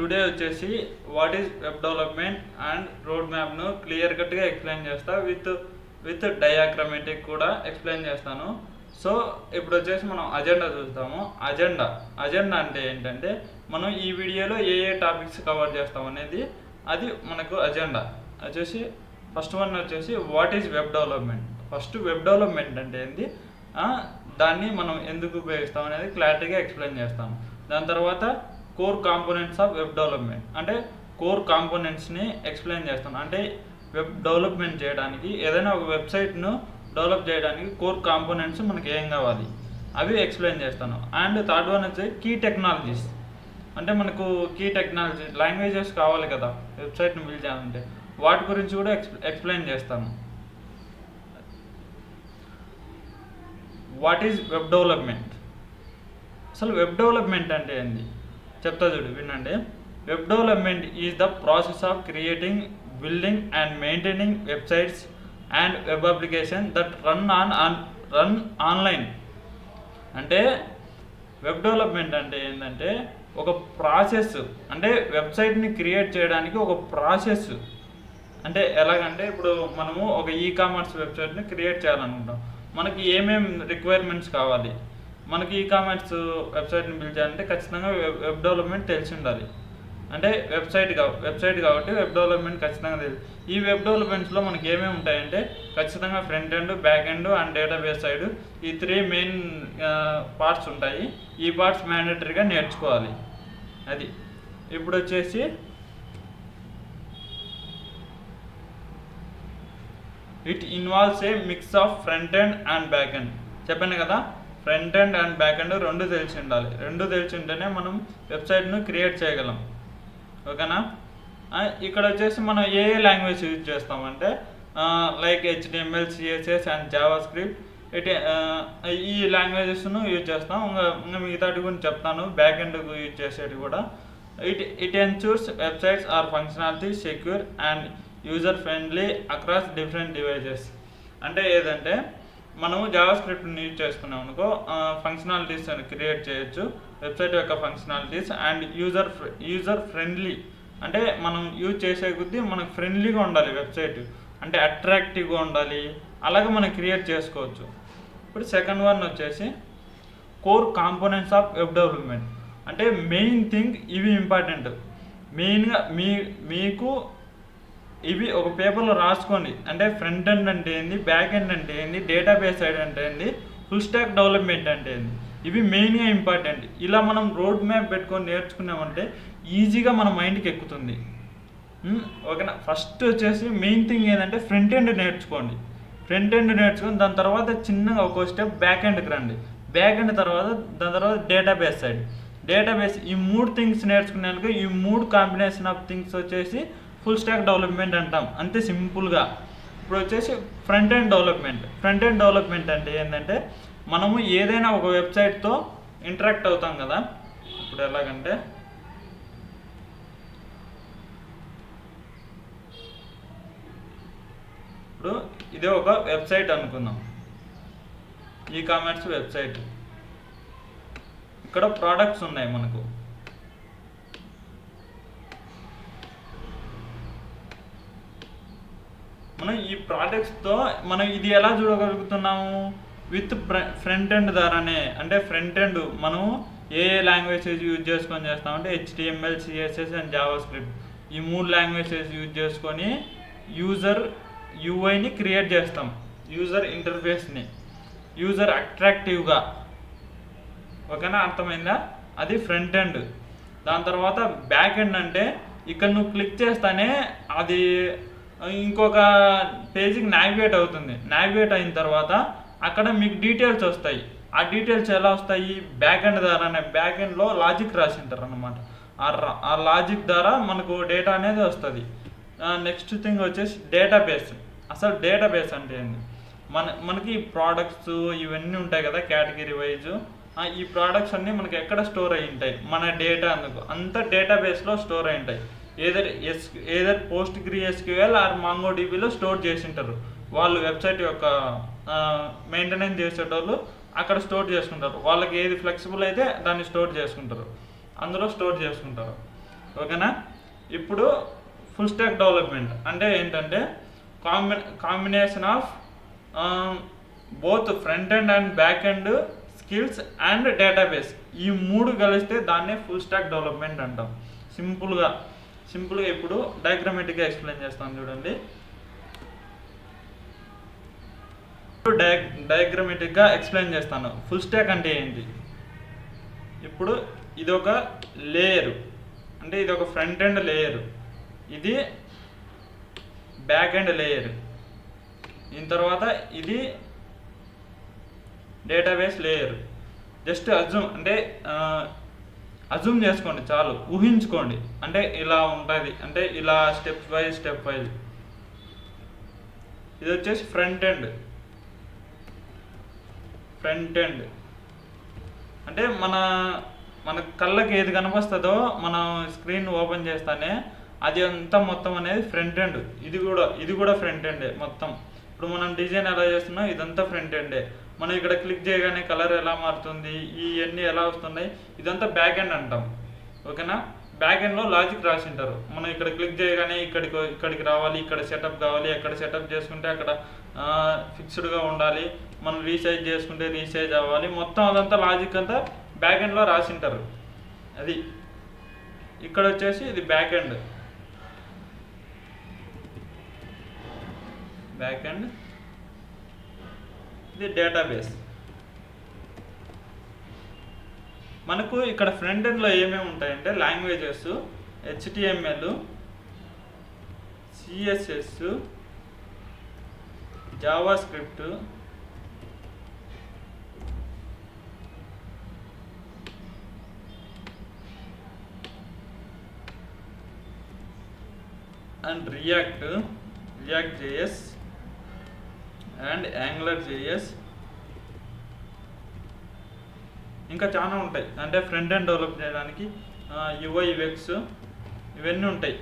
Today వచ్చేసి what is web development and road మ్యాప్ను clear కట్గా ఎక్స్ప్లెయిన్ చేస్తా విత్ డయాగ్రమాటిక్ కూడా ఎక్స్ప్లెయిన్ చేస్తాను. సో ఇప్పుడు వచ్చేసి మనం అజెండా చూస్తాము. అజెండా అంటే ఏంటంటే మనం ఈ వీడియోలో ఏ టాపిక్స్ కవర్ చేస్తాం అనేది అది మనకు అజెండా వచ్చేసి. ఫస్ట్ వన్ వచ్చేసి what is web development. First web development అంటే ఏంది, దాన్ని మనం ఎందుకు ఉపయోగిస్తాం అనేది క్లారిటీగా ఎక్స్ప్లెయిన్ చేస్తాను. దాని తర్వాత core components of web development అంటే కోర్ కాంపోనెంట్స్ని ఎక్స్ప్లెయిన్ చేస్తాను. అంటే వెబ్ డెవలప్మెంట్ చేయడానికి ఏదైనా ఒక వెబ్సైట్ను డెవలప్ చేయడానికి కోర్ కాంపోనెంట్స్ మనకి ఏం కావాలి అవి ఎక్స్ప్లెయిన్ చేస్తాను. అండ్ థర్డ్ వన్ వచ్చి కీ టెక్నాలజీస్ అంటే మనకు కీ టెక్నాలజీ లాంగ్వేజెస్ కావాలి కదా వెబ్సైట్ని బిల్డ్ చేయాలంటే, వాటి గురించి కూడా ఎక్స్ప్లెయిన్ చేస్తాను. వాట్ ఈజ్ వెబ్ డెవలప్మెంట్, అసలు వెబ్ డెవలప్మెంట్ అంటే ఏంది చెప్తా చూడు, వినండి. Web development is the process of creating, building and maintaining websites and web application that run online. అంటే వెబ్ డెవలప్మెంట్ అంటే ఏంటంటే ఒక ప్రాసెస్, అంటే వెబ్సైట్ని క్రియేట్ చేయడానికి ఒక ప్రాసెస్. అంటే ఎలాగంటే ఇప్పుడు మనము ఒక ఈకామర్స్ వెబ్సైట్ని క్రియేట్ చేయాలనుకుంటాం, మనకి ఏమేమి రిక్వైర్మెంట్స్ కావాలి, మనకి ఈకామర్స్ వెబ్సైట్ని బిల్డ్ చేయాలంటే ఖచ్చితంగా వెబ్ డెవలప్మెంట్ తెలిసి ఉండాలి. అంటే వెబ్సైట్ కాబట్టి వెబ్ డెవలప్మెంట్ ఖచ్చితంగా తెలియదు. ఈ వెబ్ డెవలప్మెంట్స్లో మనకి ఏమేమి ఉంటాయంటే ఖచ్చితంగా front end, back end and database side, ఈ 3 మెయిన్ పార్ట్స్ ఉంటాయి. ఈ పార్ట్స్ మ్యాండేటరీగా నేర్చుకోవాలి. అది ఇప్పుడు వచ్చేసి it involves A mix of front end and back end. చెప్పాను కదా, front end and back end రెండు తెలిసి ఉండాలి. రెండు తెలిసి ఉంటేనే మనం వెబ్సైట్ను క్రియేట్ చేయగలం. ఓకేనా. ఇక్కడ వచ్చేసి మనం ఏ లాంగ్వేజ్ యూజ్ చేస్తామంటే like HTML, CSS and Java script, ఈ లాంగ్వేజెస్ను యూజ్ చేస్తాం. ఇంకా మిగతాటి గురించి చెప్తాను, బ్యాక్ ఎండ్కు యూజ్ చేసేది కూడా. It ensures websites are functionality secure and user friendly across different devices. అంటే ఏదంటే మనము జావా స్క్రిప్ట్ని యూజ్ చేసుకున్నాం అనుకో, ఫంక్షనాలిటీస్ అని క్రియేట్ చేయొచ్చు, వెబ్సైట్ యొక్క ఫంక్షనాలిటీస్. అండ్ యూజర్ ఫ్రెండ్లీ అంటే మనం యూజ్ చేసే కొద్దీ మనకు ఫ్రెండ్లీగా ఉండాలి వెబ్సైట్, అంటే అట్రాక్టివ్గా ఉండాలి, అలాగే మనం క్రియేట్ చేసుకోవచ్చు. ఇప్పుడు సెకండ్ వన్ వచ్చేసి core components of web development. అంటే మెయిన్ థింగ్ ఇవి ఇంపార్టెంట్. మెయిన్గా మీకు ఇవి ఒక పేపర్లో రాసుకోండి. అంటే ఫ్రంట్ ఎండ్ అంటే ఏంది, బ్యాక్ ఎండ్ అంటే ఏంది, డేటాబేస్ సైడ్ అంటే ఏంది, ఫుల్ స్టాక్ డెవలప్మెంట్ అంటే ఏంది, ఇవి మెయిన్గా ఇంపార్టెంట్. ఇలా మనం రోడ్ మ్యాప్ పెట్టుకొని నేర్చుకున్నామంటే ఈజీగా మన మైండ్కి ఎక్కుతుంది. ఓకేనా. ఫస్ట్ వచ్చేసి మెయిన్ థింగ్ ఏంటంటే ఫ్రంట్ ఎండ్ నేర్చుకోండి. ఫ్రంట్ ఎండ్ నేర్చుకొని దాని తర్వాత చిన్నగా ఒక స్టెప్ బ్యాక్ ఎండ్కి రండి. బ్యాక్ ఎండ్ దాని తర్వాత డేటాబేస్ సైడ్, డేటాబేస్, ఈ 3 థింగ్స్ నేర్చుకునేందుకు ఈ 3 కాంబినేషన్ ఆఫ్ థింగ్స్ వచ్చేసి ఫుల్ స్టాక్ డెవలప్మెంట్ అంటాం, అంతే సింపుల్గా. ఇప్పుడు వచ్చేసి ఫ్రంట్ ఎండ్ డెవలప్మెంట్ అంటే ఏంటంటే మనము ఏదైనా ఒక వెబ్సైట్తో ఇంటరాక్ట్ అవుతాం కదా. ఇప్పుడు ఎలాగంటే ఇప్పుడు ఇదే ఒక వెబ్సైట్ అనుకుందాం, ఈకామర్స్ వెబ్సైట్. ఇక్కడ ప్రోడక్ట్స్ ఉన్నాయి మనకు. మనం ఈ ప్రోడక్ట్స్తో మనం ఇది ఎలా చూడగలుగుతున్నాము, విత్ ఫ్రంట్ ఎండ్ ద్వారానే. అంటే ఫ్రంట్ ఎండ్ మనం ఏ లాంగ్వేజెస్ యూజ్ చేసుకొని చేస్తామంటే HTML, CSS and Java script, ఈ 3 లాంగ్వేజెస్ యూజ్ చేసుకొని యూజర్ UIని క్రియేట్ చేస్తాం, యూజర్ ఇంటర్ఫేస్ని, యూజర్ అట్రాక్టివ్గా. ఓకేనా, అర్థమైందా? అది ఫ్రంట్ ఎండ్. దాని తర్వాత బ్యాక్ ఎండ్ అంటే ఇక్కడ నువ్వు క్లిక్ చేస్తానే అది ఇంకొక పేజీకి నావిగేట్ అవుతుంది. నావిగేట్ అయిన తర్వాత అక్కడ మీకు డీటెయిల్స్ వస్తాయి. ఆ డీటెయిల్స్ ఎలా వస్తాయి, బ్యాక్ ఎండ్ ద్వారానే. బ్యాక్ ఎండ్లో లాజిక్ రాసింటారు అన్నమాట. ఆ లాజిక్ ద్వారా మనకు డేటా అనేది వస్తుంది. నెక్స్ట్ థింగ్ వచ్చేసి డేటాబేస్. అసలు డేటాబేస్ అంటే ఏంది, మనకి ప్రోడక్ట్స్ ఇవన్నీ ఉంటాయి కదా కేటగిరీ వైజ్. ఈ ప్రోడక్ట్స్ అన్నీ మనకి ఎక్కడ స్టోర్ అయి ఉంటాయి, మన డేటా అందుకు అంతా డేటాబేస్లో స్టోర్ అయి ఉంటాయి. ఏదర్ PostgreSQL ఆర్ MongoDBలో స్టోర్ చేసి ఉంటారు. వాళ్ళు వెబ్సైట్ యొక్క మెయింటెనెన్స్ చేసేటోళ్ళు అక్కడ స్టోర్ చేసుకుంటారు. వాళ్ళకి ఏది ఫ్లెక్సిబుల్ అయితే దాన్ని స్టోర్ చేసుకుంటారు, అందులో స్టోర్ చేసుకుంటారు. ఓకేనా. ఇప్పుడు ఫుల్ స్టాక్ డెవలప్మెంట్ అంటే ఏంటంటే combination of both front end and back end skills and database, ఈ 3 కలిస్తే దాన్నే ఫుల్ స్టాక్ డెవలప్మెంట్ అంటాం. సింపుల్గా ఇప్పుడు డయాగ్రామేటిక్గా ఎక్స్ప్లెయిన్ చేస్తాను చూడండి. డయాగ్రామేటిక్గా ఎక్స్ప్లెయిన్ చేస్తాను ఫుల్ స్టాక్ అంటే ఏంటి. ఇప్పుడు ఇది ఒక లేయరు, అంటే ఇది ఒక ఫ్రంట్ ఎండ్ లేయరు, ఇది బ్యాక్ ఎండ్ లేయర్, దీని తర్వాత ఇది డేటాబేస్ లేయర్. జస్ట్ అజ్యూమ్ చేసుకోండి చాలు, ఊహించుకోండి. అంటే ఇలా ఉంటుంది, అంటే ఇలా స్టెప్ వైజ్. ఇది వచ్చేసి ఫ్రంట్ ఎండ్ అంటే మన కళ్ళకి ఏది కనిపిస్తుందో మనం స్క్రీన్ ఓపెన్ చేస్తానే అది అంతా మొత్తం అనేది ఫ్రంట్ ఎండ్. ఇది కూడా ఫ్రంట్ ఎండే మొత్తం. ఇప్పుడు మనం డిజైన్ ఎలా చేస్తున్నాం ఇదంతా ఫ్రంట్ ఎండే. మనం ఇక్కడ క్లిక్ చేయగానే కలర్ ఎలా మారుతుంది, ఇవన్నీ ఎలా వస్తున్నాయి, ఇదంతా బ్యాక్ ఎండ్ అంటాం. ఓకేనా. బ్యాక్ ఎండ్లో లాజిక్ రాసింటారు. మనం ఇక్కడ క్లిక్ చేయగానే ఇక్కడికి రావాలి, ఇక్కడ సెటప్ కావాలి, ఎక్కడ సెటప్ చేసుకుంటే అక్కడ ఫిక్స్డ్గా ఉండాలి, మనం రీసైజ్ చేసుకుంటే రీసైజ్ అవ్వాలి, మొత్తం అదంతా లాజిక్ అంతా బ్యాక్ ఎండ్లో రాసింటారు. అది ఇక్కడ వచ్చేసి ఇది బ్యాక్ ఎండ్, ఇది డేటాబేస్. మనకు ఇక్కడ ఫ్రంట్ ఎండ్లో ఏమేమి ఉంటాయంటే languages, HTML, CSS, Java script, and react JS and AngularJS, ఇంకా చాలా ఉంటాయి. అంటే ఫ్రంట్ ఎండ్ డెవలప్ చేయడానికి UI UX ఇవన్నీ ఉంటాయి.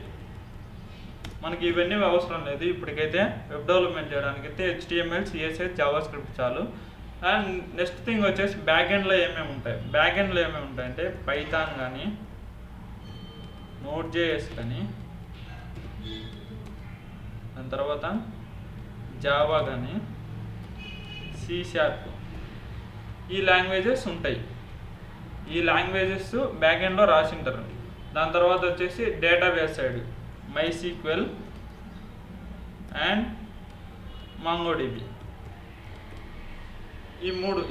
మనకి ఇవన్నీ అవసరం లేదు ఇప్పటికైతే. వెబ్ డెవలప్మెంట్ చేయడానికి అయితే HTML, CSS, జావా స్క్రిప్ట్ చాలు. అండ్ నెక్స్ట్ థింగ్ వచ్చేసి బ్యాక్ ఎండ్లో ఏమేమి ఉంటాయి అంటే పైథాన్ కానీ, Node.js కానీ, దాని తర్వాత జావా కానీ, C#, ఈ లాంగ్వేజెస్ ఉంటాయి. ఈ లాంగ్వేజెస్ బ్యాక్ ఎండ్లో రాసింటారు. దాని తర్వాత వచ్చేసి database side MySQL and MongoDB,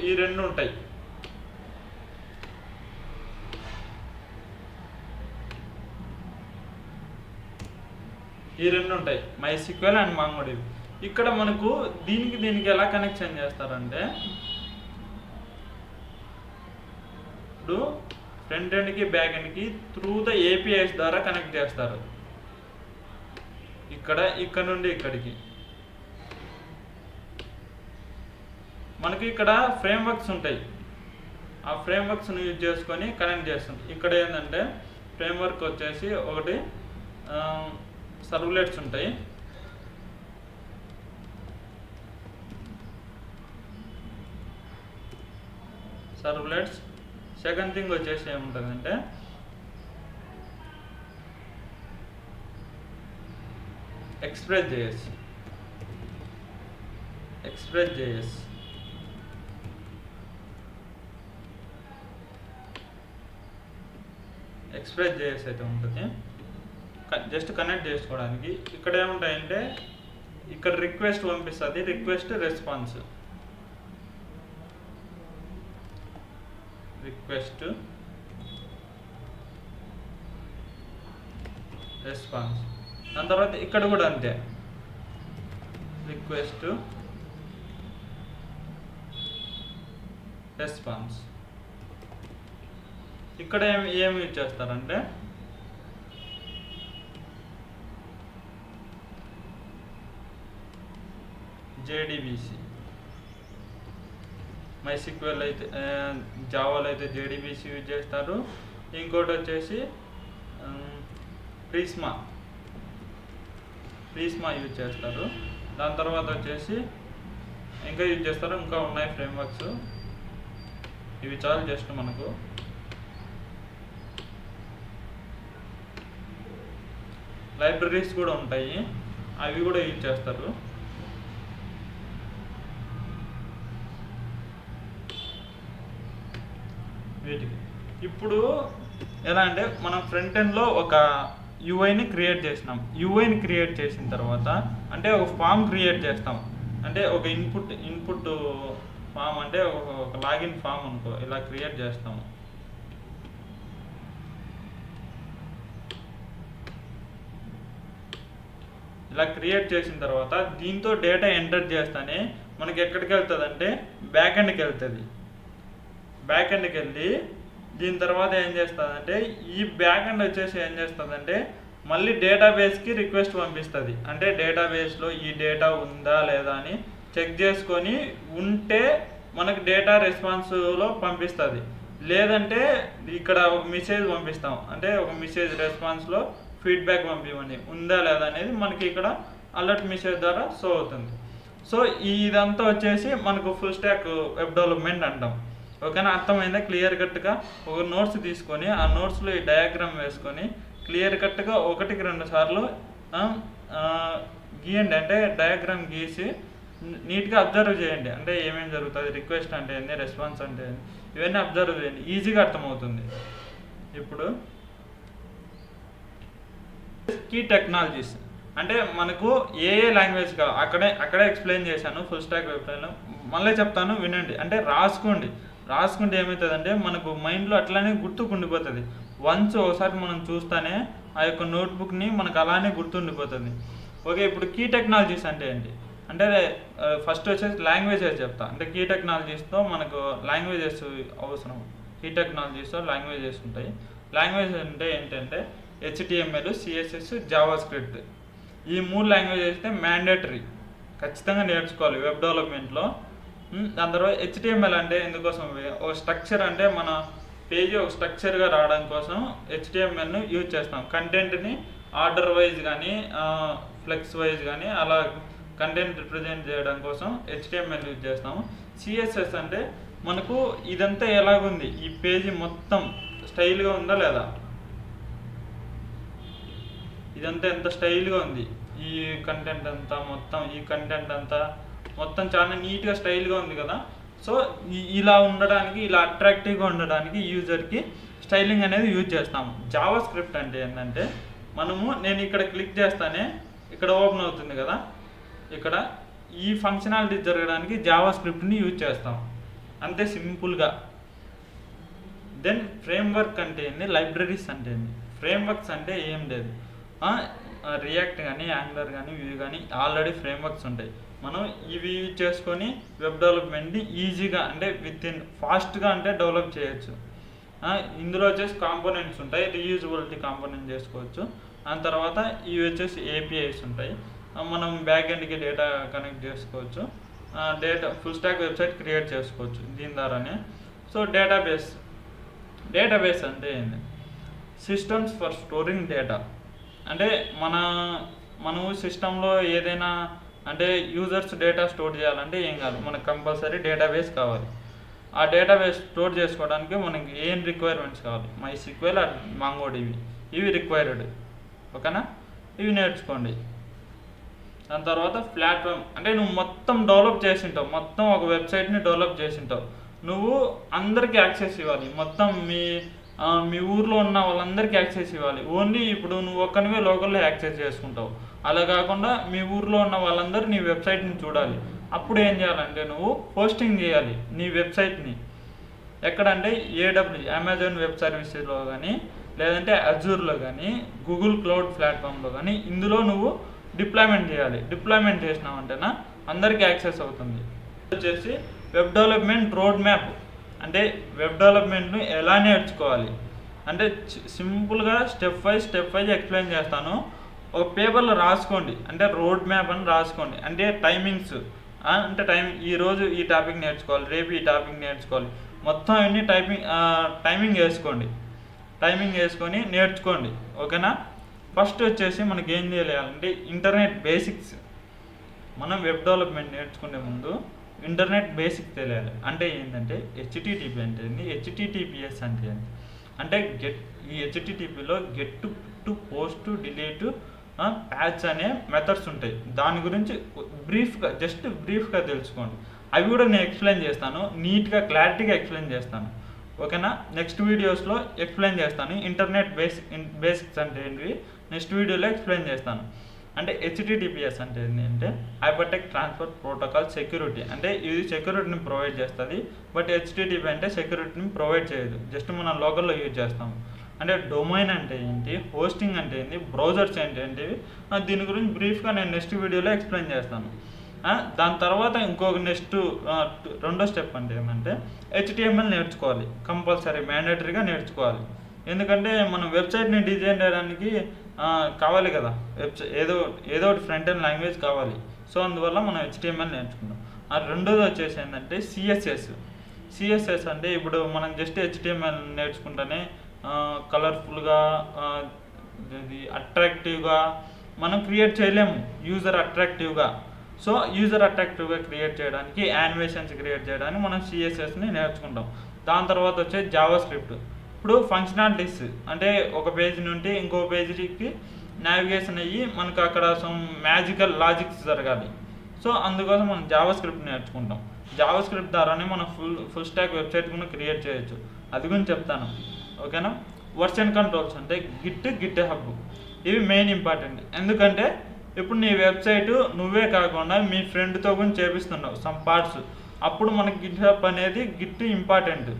ఈ రెండు ఉంటాయి. MySQL and MongoDB. ఇక్కడ మనకు దీనికి ఎలా కనెక్షన్ చేస్తారంటే, ఇప్పుడు ఫ్రంట్ ఎండ్కి బ్యాక్ ఎండ్కి త్రూ ద APIs ద్వారా కనెక్ట్ చేస్తారు. ఇక్కడ నుండి ఇక్కడికి మనకి ఇక్కడ ఫ్రేమ్వర్క్స్ ఉంటాయి. ఆ ఫ్రేమ్వర్క్స్ని యూజ్ చేసుకొని కనెక్ట్ చేస్తుంది. ఇక్కడ ఏంటంటే ఫ్రేమ్వర్క్ వచ్చేసి ఒకటి సర్వ్లెట్స్ ఉంటాయి, సెకండ్ థింగ్ వచ్చేసి ఏముంటుందంటే Express.js. అయితే ఉంటుంది జస్ట్ కనెక్ట్ చేసుకోవడానికి. ఇక్కడ ఏముంటాయంటే ఇక్కడ రిక్వెస్ట్ పంపిస్తుంది, రిక్వెస్ట్ రెస్పాన్స్. దాని తర్వాత ఇక్కడ కూడా అంతే, రిక్వెస్ట్ రెస్పాన్స్. ఇక్కడ ఏమి యూజ్ చేస్తారంటే JDBC, MySQL అయితే జావాలో అయితే JDBC యూజ్ చేస్తారు. ఇంకోటి వచ్చేసి ప్రిస్మా యూజ్ చేస్తారు. దాని తర్వాత వచ్చేసి ఇంకా యూజ్ చేస్తారు, ఇంకా ఉన్నాయి ఫ్రేమ్వర్క్స్. ఇవి చాలు జస్ట్ మనకు. లైబ్రరీస్ కూడా ఉంటాయి, అవి కూడా యూజ్ చేస్తారు. వీటికి ఇప్పుడు ఎలా అంటే మనం ఫ్రంట్ ఎండ్లో ఒక యూఐని క్రియేట్ చేసినాం. యూఐని క్రియేట్ చేసిన తర్వాత అంటే ఒక ఫామ్ క్రియేట్ చేస్తాం. అంటే ఒక ఇన్పుట్ ఫామ్ అంటే ఒక లాగిన్ ఫామ్ అనుకో, ఇలా క్రియేట్ చేస్తాము. ఇలా క్రియేట్ చేసిన తర్వాత దీంతో డేటా ఎంటర్ చేస్తానే మనకి ఎక్కడికి వెళ్తుంది అంటే బ్యాక్ ఎండ్కి వెళ్తుంది. బ్యాక్ ఎండ్కి వెళ్ళి దీని తర్వాత ఏం చేస్తుందంటే ఈ బ్యాక్ ఎండ్ వచ్చేసి ఏం చేస్తుందంటే మళ్ళీ డేటాబేస్కి రిక్వెస్ట్ పంపిస్తుంది. అంటే డేటాబేస్లో ఈ డేటా ఉందా లేదా అని చెక్ చేసుకొని ఉంటే మనకు డేటా రెస్పాన్స్లో పంపిస్తుంది. లేదంటే ఇక్కడ ఒక మెసేజ్ పంపిస్తాం, అంటే ఒక మెసేజ్ రెస్పాన్స్లో ఫీడ్బ్యాక్ పంపించండి ఉందా లేదా అనేది మనకి ఇక్కడ అలర్ట్ మెసేజ్ ద్వారా షో అవుతుంది. సో ఇదంతా వచ్చేసి మనకు ఫుల్ స్టాక్ వెబ్ డెవలప్మెంట్ అంటాం. ఓకేనా, అర్థమైందా? క్లియర్ కట్గా ఒక నోట్స్ తీసుకొని ఆ నోట్స్లో ఈ డయాగ్రామ్ వేసుకొని క్లియర్ కట్గా 1-2 సార్లు గీయండి. అంటే డయాగ్రామ్ గీసి నీట్గా అబ్జర్వ్ చేయండి. అంటే ఏమేమి జరుగుతుంది, రిక్వెస్ట్ అంటే ఏంది, రెస్పాన్స్ అంటే ఏంది, ఇవన్నీ అబ్జర్వ్ చేయండి, ఈజీగా అర్థమవుతుంది. ఇప్పుడు కీ టెక్నాలజీస్ అంటే మనకు ఏ లాంగ్వేజ్ కావాలి అక్కడే ఎక్స్ప్లెయిన్ చేశాను ఫుల్ స్టాక్ వెబ్సైట్లో. మళ్ళీ చెప్తాను వినండి. అంటే రాసుకుంటే ఏమవుతుందంటే మనకు మైండ్లో అట్లానే గుర్తుకుండిపోతుంది. వన్స్ ఒకసారి మనం చూస్తానే ఆ యొక్క నోట్బుక్ని మనకు అలానే గుర్తుండిపోతుంది. ఓకే, ఇప్పుడు కీ టెక్నాలజీస్ అంటే ఏంటి అంటే ఫస్ట్ వచ్చేసి లాంగ్వేజెస్ చెప్తా. అంటే కీ టెక్నాలజీస్తో మనకు లాంగ్వేజెస్ అవసరం. కీ టెక్నాలజీస్తో లాంగ్వేజెస్ ఉంటాయి. లాంగ్వేజెస్ అంటే ఏంటంటే HTML, CSS, జావాస్క్రిప్ట్. ఈ 3 లాంగ్వేజెస్ అయితే మ్యాండేటరీ, ఖచ్చితంగా నేర్చుకోవాలి వెబ్ డెవలప్మెంట్లో. దాని తర్వాత HTML అంటే ఎందుకోసం, ఒక స్ట్రక్చర్ అంటే మన పేజీ ఒక స్ట్రక్చర్గా రావడం కోసం HTMLను యూజ్ చేస్తాం. కంటెంట్ని ఆర్డర్ వైజ్ కానీ ఫ్లెక్స్ వైజ్ కానీ అలా కంటెంట్ రిప్రజెంట్ చేయడం కోసం HTML యూజ్ చేస్తాము. CSS అంటే మనకు ఇదంతా ఎలాగుంది, ఈ పేజీ మొత్తం స్టైల్గా ఉందా లేదా, ఇదంతా ఎంత స్టైల్గా ఉంది, ఈ కంటెంట్ అంతా మొత్తం ఈ కంటెంట్ అంతా మొత్తం చాలా నీట్గా స్టైల్గా ఉంది కదా. సో ఇలా ఉండడానికి, ఇలా అట్రాక్టివ్గా ఉండడానికి యూజర్కి స్టైలింగ్ అనేది యూజ్ చేస్తాము. జావా స్క్రిప్ట్ అంటే ఏంటంటే నేను ఇక్కడ క్లిక్ చేస్తానే ఇక్కడ ఓపెన్ అవుతుంది కదా, ఇక్కడ ఈ ఫంక్షనాలిటీ జరగడానికి జావా స్క్రిప్ట్ని యూజ్ చేస్తాం, అంతే సింపుల్గా. దెన్ ఫ్రేమ్వర్క్ అంటే ఏంటి, లైబ్రరీస్ అంటే ఏంటి. ఫ్రేమ్వర్క్స్ అంటే ఏం లేదు, రియాక్ట్ కానీ యాంగులర్ కానీ ఇవి కానీ ఆల్రెడీ ఫ్రేమ్వర్క్స్ ఉంటాయి. మనం ఇవి యూజ్ చేసుకొని వెబ్ డెవలప్మెంట్ని ఈజీగా అంటే ఫాస్ట్గా అంటే డెవలప్ చేయొచ్చు. ఇందులో వచ్చేసి కాంపోనెంట్స్ ఉంటాయి, రీయూజబిలిటీ కాంపోనెంట్ చేసుకోవచ్చు. దాని తర్వాత ఇవి వచ్చేసి APIs ఉంటాయి, మనం బ్యాక్ ఎండ్కి డేటా కనెక్ట్ చేసుకోవచ్చు, data full stock website create చేసుకోవచ్చు దీని ద్వారానే. సో డేటాబేస్ అంటే ఏంటి, సిస్టమ్స్ ఫర్ స్టోరింగ్ డేటా. అంటే మనం సిస్టంలో ఏదైనా అంటే యూజర్స్ డేటా స్టోర్ చేయాలంటే ఏం కాదు, మనకు కంపల్సరీ డేటాబేస్ కావాలి. ఆ డేటాబేస్ స్టోర్ చేసుకోవడానికి మనకి ఏం రిక్వైర్మెంట్స్ కావాలి, MySQL, MongoDB, ఇవి రిక్వైర్డ్. ఓకేనా, ఇవి నేర్చుకోండి. దాని తర్వాత ప్లాట్ఫామ్ అంటే నువ్వు మొత్తం డెవలప్ చేసింటావు, మొత్తం ఒక వెబ్సైట్ని డెవలప్ చేసింటావు, నువ్వు అందరికీ యాక్సెస్ ఇవ్వాలి, మొత్తం మీ ఊర్లో ఉన్న వాళ్ళందరికీ యాక్సెస్ ఇవ్వాలి. ఓన్లీ ఇప్పుడు నువ్వు ఒక్కనివే లోకల్లో యాక్సెస్ చేసుకుంటావు, అలా కాకుండా మీ ఊర్లో ఉన్న వాళ్ళందరూ నీ వెబ్సైట్ని చూడాలి. అప్పుడు ఏం చేయాలంటే నువ్వు పోస్టింగ్ చేయాలి నీ వెబ్సైట్ని. ఎక్కడంటే అమెజాన్ వెబ్ సర్వీసెస్లో కానీ, లేదంటే అజూర్లో కానీ, గూగుల్ క్లౌడ్ ప్లాట్ఫామ్లో కానీ, ఇందులో నువ్వు డిప్లాయ్మెంట్ చేయాలి. డిప్లాయ్మెంట్ చేసినావంటేనా అందరికీ యాక్సెస్ అవుతుంది. వచ్చేసి వెబ్ డెవలప్మెంట్ రోడ్ మ్యాప్. అంటే వెబ్ డెవలప్మెంట్ను ఎలా నేర్చుకోవాలి అంటే సింపుల్గా స్టెప్ వైజ్ ఎక్స్ప్లెయిన్ చేస్తాను. ఒక పేపర్లో రాసుకోండి, అంటే రోడ్ మ్యాప్ అని రాసుకోండి. అంటే టైమింగ్స్, అంటే ఈరోజు ఈ టాపిక్ నేర్చుకోవాలి, రేపు ఈ టాపిక్ నేర్చుకోవాలి, మొత్తం అన్ని టైమింగ్ వేసుకొని నేర్చుకోండి. ఓకేనా, ఫస్ట్ వచ్చేసి మనకి ఏం చేయాలంటే ఇంటర్నెట్ బేసిక్స్. మనం వెబ్ డెవలప్మెంట్ నేర్చుకునే ముందు ఇంటర్నెట్ బేసిక్ తెలియాలి. అంటే ఏంటంటే HTTP అంటే ఏంటి, HTTPS అంటే ఏంటి అంటే ఈ HTTPలో get to post delete patch అనే మెథడ్స్ ఉంటాయి. దాని గురించి బ్రీఫ్గా తెలుసుకోండి. అవి కూడా నేను ఎక్స్ప్లెయిన్ చేస్తాను, నీట్గా క్లారిటీగా ఎక్స్ప్లెయిన్ చేస్తాను. ఓకేనా? నెక్స్ట్ వీడియోస్లో ఎక్స్ప్లెయిన్ చేస్తాను. ఇంటర్నెట్ బేసిక్స్ అంటే ఏంటివి నెక్స్ట్ వీడియోలో ఎక్స్ప్లెయిన్ చేస్తాను. అంటే HTTPS అంటే ఏంటంటే హైపర్టెక్స్ట్ ట్రాన్స్పోర్ట్ ప్రోటోకాల్ సెక్యూరిటీ. అంటే ఇది సెక్యూరిటీని ప్రొవైడ్ చేస్తుంది. బట్ HTTP అంటే సెక్యూరిటీని ప్రొవైడ్ చేయదు, జస్ట్ మనం లోకల్లో యూజ్ చేస్తాము. అంటే డొమైన్ అంటే ఏంటి, హోస్టింగ్ అంటే ఏంటి, బ్రౌజర్స్ అంటే ఏంటివి, దీని గురించి బ్రీఫ్గా నేను నెక్స్ట్ వీడియోలో ఎక్స్ప్లెయిన్ చేస్తాను. దాని తర్వాత ఇంకొక రెండో స్టెప్ అంటే ఏమంటే HTML నేర్చుకోవాలి. కంపల్సరీ మ్యాండేటరీగా నేర్చుకోవాలి. ఎందుకంటే మనం వెబ్సైట్ని డిజైన్ చేయడానికి కావాలి కదా, ఏదో ఒకటి ఫ్రంట్ ఎండ్ లాంగ్వేజ్ కావాలి. సో అందువల్ల మనం HTML నేర్చుకుంటాం. రెండోది వచ్చేసి ఏంటంటే CSS అంటే ఇప్పుడు మనం జస్ట్ HTML నేర్చుకుంటేనే కలర్ఫుల్గా అట్రాక్టివ్గా మనం క్రియేట్ చేయలేము, యూజర్ అట్రాక్టివ్గా. సో యూజర్ అట్రాక్టివ్గా క్రియేట్ చేయడానికి, యానిమేషన్స్ క్రియేట్ చేయడానికి మనం CSSని నేర్చుకుంటాం. దాని తర్వాత వచ్చే జావా స్క్రిప్ట్. ఇప్పుడు ఫంక్షనాలిటీస్ అంటే ఒక పేజ్ నుండి ఇంకో పేజీకి నావిగేషన్ అయ్యి మనకు అక్కడ సమ్ మ్యాజికల్ లాజిక్స్ జరగాలి. సో అందుకోసం మనం జావా స్క్రిప్ట్ నేర్చుకుంటాం. జావా స్క్రిప్ట్ ద్వారానే మనం ఫుల్ స్టాక్ వెబ్సైట్ కూడా క్రియేట్ చేయొచ్చు. అది గురించి చెప్తాను. ఓకేనా? వర్షన్ కంట్రోల్స్ అంటే గిట్ హబ్, ఇవి మెయిన్ ఇంపార్టెంట్. ఎందుకంటే ఇప్పుడు నీ వెబ్సైట్ నువ్వే కాకుండా మీ ఫ్రెండ్తో కూడా చేపిస్తున్నావు సమ్ పార్ట్స్, అప్పుడు మనకి గిట్ హబ్ అనేది ఇంపార్టెంట్.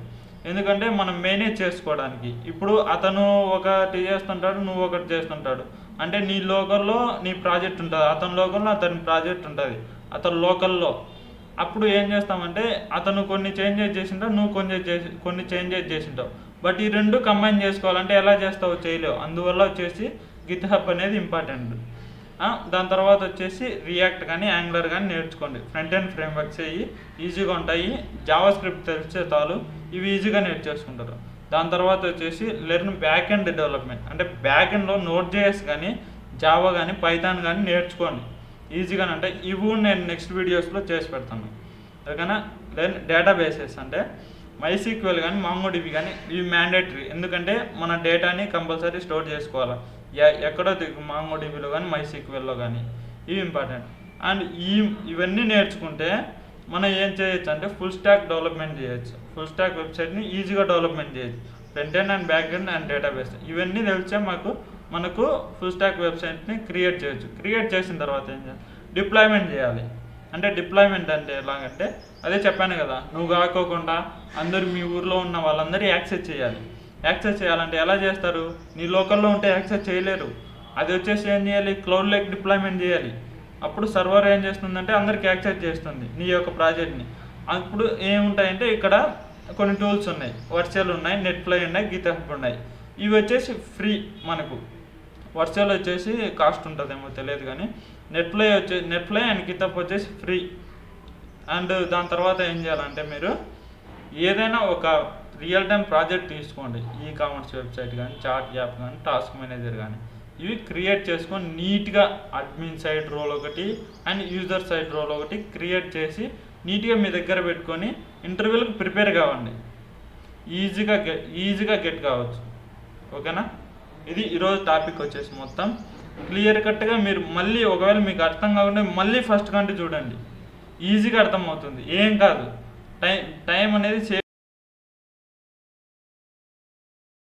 ఎందుకంటే మనం మేనేజ్ చేసుకోవడానికి. ఇప్పుడు అతను ఒకటి చేస్తుంటాడు, నువ్వు ఒకటి చేస్తుంటాడు. అంటే నీ లోకల్లో నీ ప్రాజెక్ట్ ఉంటుంది, అతని లోకల్లో అతని ప్రాజెక్ట్ ఉంటుంది, అతని లోకల్లో. అప్పుడు ఏం చేస్తామంటే అతను కొన్ని చేంజెస్ చేసింటావు, నువ్వు కొన్ని చేంజెస్ చేసింటావు. బట్ ఈ రెండు కంబైన్ చేసుకోవాలంటే ఎలా చేస్తావు, చేయలేవు. అందువల్ల వచ్చేసి గిట్ హబ్ అనేది ఇంపార్టెంట్. దాని తర్వాత వచ్చేసి రియాక్ట్ కానీ యాంగులర్ కానీ నేర్చుకోండి. ఫ్రంట్ ఎండ్ ఫ్రేమ్వర్క్స్ అయ్యి ఈజీగా ఉంటాయి. జావా స్క్రిప్ట్ తెలిసే చాలు, ఇవి ఈజీగా నేర్చేసుకుంటారు. దాని తర్వాత వచ్చేసి లెర్న్ బ్యాక్ ఎండ్ డెవలప్మెంట్. అంటే బ్యాక్ ఎండ్లో Node.js కానీ జావా కానీ పైథాన్ కానీ నేర్చుకోండి ఈజీగానే. అంటే ఇవి నేను నెక్స్ట్ వీడియోస్లో చేసి పెడతాను. ఓకేనా? లెర్న్ డేటాబేసెస్ అంటే MySQL కానీ MongoDB కానీ ఇవి మ్యాండేటరీ. ఎందుకంటే మన డేటాని కంపల్సరీ స్టోర్ చేసుకోవాలి, ఎక్కడో MongoDBలో కానీ MySQLలో కానీ. ఇవి ఇంపార్టెంట్. అండ్ ఇవన్నీ నేర్చుకుంటే మనం ఏం చేయొచ్చు అంటే ఫుల్ స్టాక్ డెవలప్మెంట్ చేయొచ్చు. ఫుల్ స్టాక్ వెబ్సైట్ని ఈజీగా డెవలప్మెంట్ చేయొచ్చు. Front end and back end and database ఇవన్నీ తెలిసే మనకు ఫుల్ స్టాక్ వెబ్సైట్ని క్రియేట్ చేయొచ్చు. క్రియేట్ చేసిన తర్వాత ఏం చేయాలి, డిప్లాయ్మెంట్ చేయాలి. అంటే డిప్లాయ్మెంట్ అంటే ఎలాగంటే అదే చెప్పాను కదా, నువ్వు కాకోకుండా అందరూ మీ ఊర్లో ఉన్న వాళ్ళందరూ యాక్సెస్ చేయాలి. యాక్సెస్ చేయాలంటే ఎలా చేస్తారు, నీ లోకల్లో ఉంటే యాక్సెస్ చేయలేరు. అది వచ్చేసి ఏం చేయాలి, క్లౌడ్ లేక్ డిప్లాయ్మెంట్ చేయాలి. అప్పుడు సర్వర్ ఏం చేస్తుందంటే అందరికి యాక్సెస్ చేస్తుంది నీ యొక్క ప్రాజెక్ట్ని. అప్పుడు ఏముంటాయంటే ఇక్కడ కొన్ని టూల్స్ ఉన్నాయి, వర్చువల్ ఉన్నాయి, నెట్ఫ్లై ఉన్నాయి, గిట్ హబ్ ఉన్నాయి. ఇవి వచ్చేసి ఫ్రీ మనకు. వర్చువల్ వచ్చేసి కాస్ట్ ఉంటుందేమో తెలియదు కానీ నెట్ఫ్లై అండ్ గిట్ హబ్ వచ్చేసి ఫ్రీ. అండ్ దాని తర్వాత ఏం చేయాలంటే మీరు ఏదైనా ఒక రియల్ టైం ప్రాజెక్ట్ తీసుకోండి. కామర్స్ వెబ్సైట్ కానీ, చాట్ యాప్ కానీ, టాస్క్ మేనేజర్ కానీ, ఇవి క్రియేట్ చేసుకొని నీట్గా అడ్మిన్ సైడ్ రోల్ ఒకటి అండ్ యూజర్ సైడ్ రోల్ ఒకటి క్రియేట్ చేసి నీట్గా మీ దగ్గర పెట్టుకొని ఇంటర్వ్యూలకు ప్రిపేర్ కావండి. ఈజీగా గెట్ కావచ్చు. ఓకేనా? ఇది ఈరోజు టాపిక్ వచ్చేసి మొత్తం క్లియర్ కట్గా. మీరు మళ్ళీ ఒకవేళ మీకు అర్థం కాకుండా మళ్ళీ ఫస్ట్ కంటే చూడండి, ఈజీగా అర్థమవుతుంది. ఏం కాదు, టైం అనేది